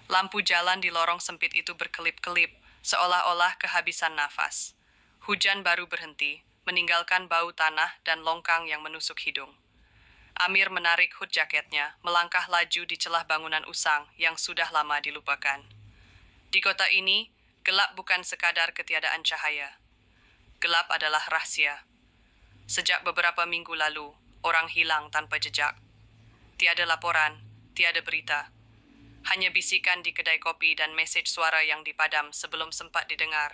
Lampu jalan di lorong sempit itu berkelip-kelip, seolah-olah kehabisan nafas. Hujan baru berhenti, meninggalkan bau tanah dan longkang yang menusuk hidung. Amir menarik hood jaketnya, melangkah laju di celah bangunan usang yang sudah lama dilupakan. Di kota ini, gelap bukan sekadar ketiadaan cahaya. Gelap adalah rahasia. Sejak beberapa minggu lalu, orang hilang tanpa jejak. Tiada laporan, tiada berita. Hanya bisikan di kedai kopi dan mesej suara yang dipadam sebelum sempat didengar.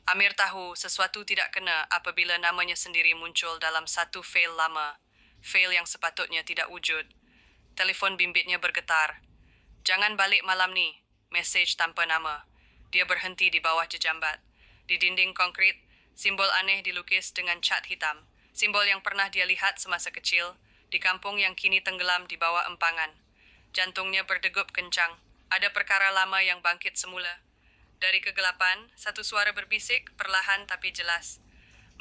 Amir tahu sesuatu tidak kena apabila namanya sendiri muncul dalam satu fail lama. Fail yang sepatutnya tidak wujud. Telepon bimbitnya bergetar. Jangan balik malam ni. Mesej tanpa nama. Dia berhenti di bawah jejambat. Di dinding konkrit, simbol aneh dilukis dengan cat hitam. Simbol yang pernah dia lihat semasa kecil, di kampung yang kini tenggelam di bawah empangan. Jantungnya berdegup kencang. Ada perkara lama yang bangkit semula. Dari kegelapan, satu suara berbisik, perlahan tapi jelas.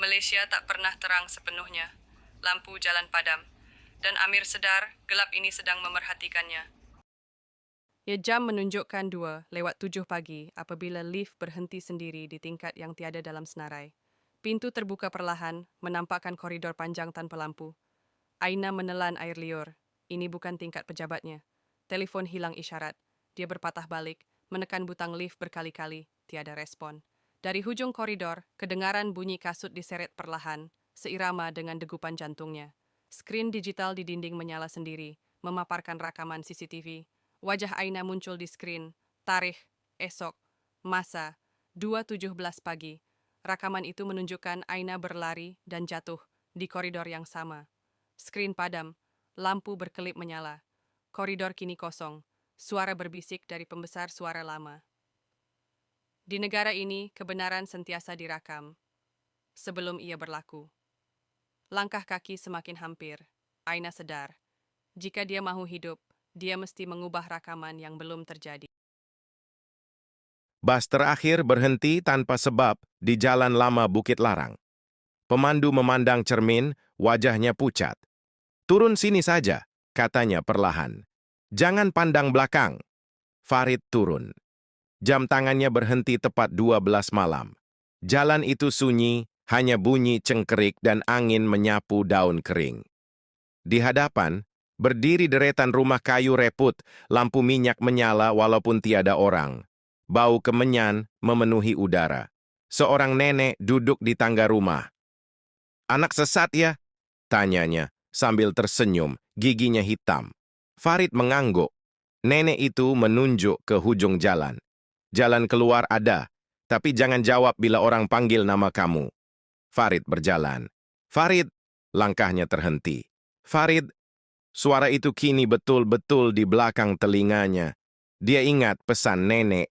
Malaysia tak pernah terang sepenuhnya. Lampu jalan padam. Dan Amir sedar, gelap ini sedang memerhatikannya. Ya, jam menunjukkan 2:07 pagi apabila lift berhenti sendiri di tingkat yang tiada dalam senarai. Pintu terbuka perlahan, menampakkan koridor panjang tanpa lampu. Aina menelan air liur. Ini bukan tingkat pejabatnya. Telepon hilang isyarat. Dia berpatah balik, menekan butang lift berkali-kali, tiada respon. Dari hujung koridor, kedengaran bunyi kasut diseret perlahan, seirama dengan degupan jantungnya. Skrin digital di dinding menyala sendiri, memaparkan rakaman CCTV. Wajah Aina muncul di skrin. Tarikh, esok, masa, 2:17 pagi. Rakaman itu menunjukkan Aina berlari dan jatuh di koridor yang sama. Skrin padam, lampu berkelip menyala. Koridor kini kosong, suara berbisik dari pembesar suara lama. Di negara ini, kebenaran sentiasa direkam sebelum ia berlaku. Langkah kaki semakin hampir. Aina sedar, jika dia mahu hidup, dia mesti mengubah rakaman yang belum terjadi. Bas terakhir berhenti tanpa sebab di Jalan Lama Bukit Larang. Pemandu memandang cermin, wajahnya pucat. "Turun sini saja," katanya perlahan. "Jangan pandang belakang." Farid turun. Jam tangannya berhenti tepat 12 malam. Jalan itu sunyi, hanya bunyi cengkerik dan angin menyapu daun kering. Di hadapan, berdiri deretan rumah kayu reput, lampu minyak menyala walaupun tiada orang. Bau kemenyan memenuhi udara. Seorang nenek duduk di tangga rumah. "Anak sesat ya?" tanyanya, sambil tersenyum, giginya hitam. Farid mengangguk. Nenek itu menunjuk ke hujung jalan. "Jalan keluar ada, tapi jangan jawab bila orang panggil nama kamu." Farid berjalan. "Farid!" Langkahnya terhenti. "Farid!" Suara itu kini betul-betul di belakang telinganya. Dia ingat pesan nenek.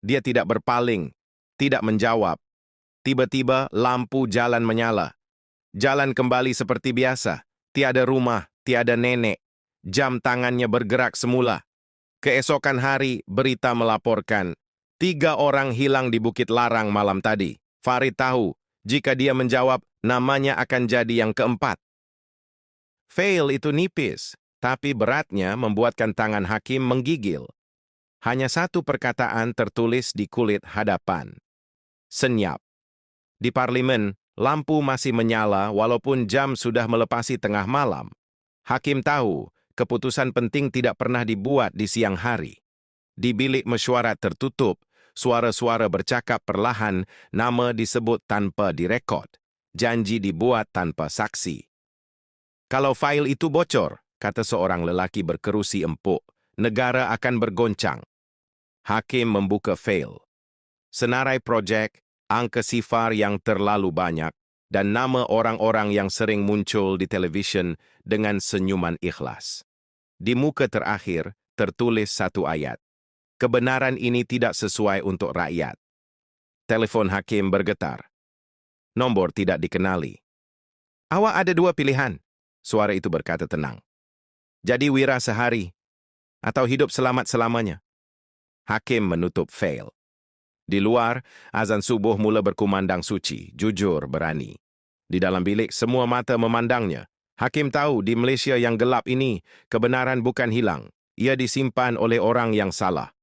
Dia tidak berpaling, tidak menjawab. Tiba-tiba lampu jalan menyala. Jalan kembali seperti biasa. Tiada rumah, tiada nenek. Jam tangannya bergerak semula. Keesokan hari, berita melaporkan 3 orang hilang di Bukit Larang malam tadi. Farid tahu, jika dia menjawab, namanya akan jadi yang keempat. Fail itu nipis, tapi beratnya membuatkan tangan hakim menggigil. Hanya satu perkataan tertulis di kulit hadapan. Senyap. Di parlemen, lampu masih menyala walaupun jam sudah melepasi tengah malam. Hakim tahu, keputusan penting tidak pernah dibuat di siang hari. Di bilik mesyuarat tertutup, suara-suara bercakap perlahan, nama disebut tanpa direkod. Janji dibuat tanpa saksi. "Kalau fail itu bocor," kata seorang lelaki berkerusi empuk, "negara akan bergoncang." Hakim membuka fail. Senarai projek, angka sifar yang terlalu banyak, dan nama orang-orang yang sering muncul di televisyen dengan senyuman ikhlas. Di muka terakhir, tertulis satu ayat. "Kebenaran ini tidak sesuai untuk rakyat." Telepon hakim bergetar. Nombor tidak dikenali. "Awak ada 2 pilihan," suara itu berkata tenang. "Jadi wira sehari, atau hidup selamat selamanya." Hakim menutup fail. Di luar, azan subuh mula berkumandang suci, jujur, berani. Di dalam bilik, semua mata memandangnya. Hakim tahu di Malaysia yang gelap ini, kebenaran bukan hilang. Ia disimpan oleh orang yang salah.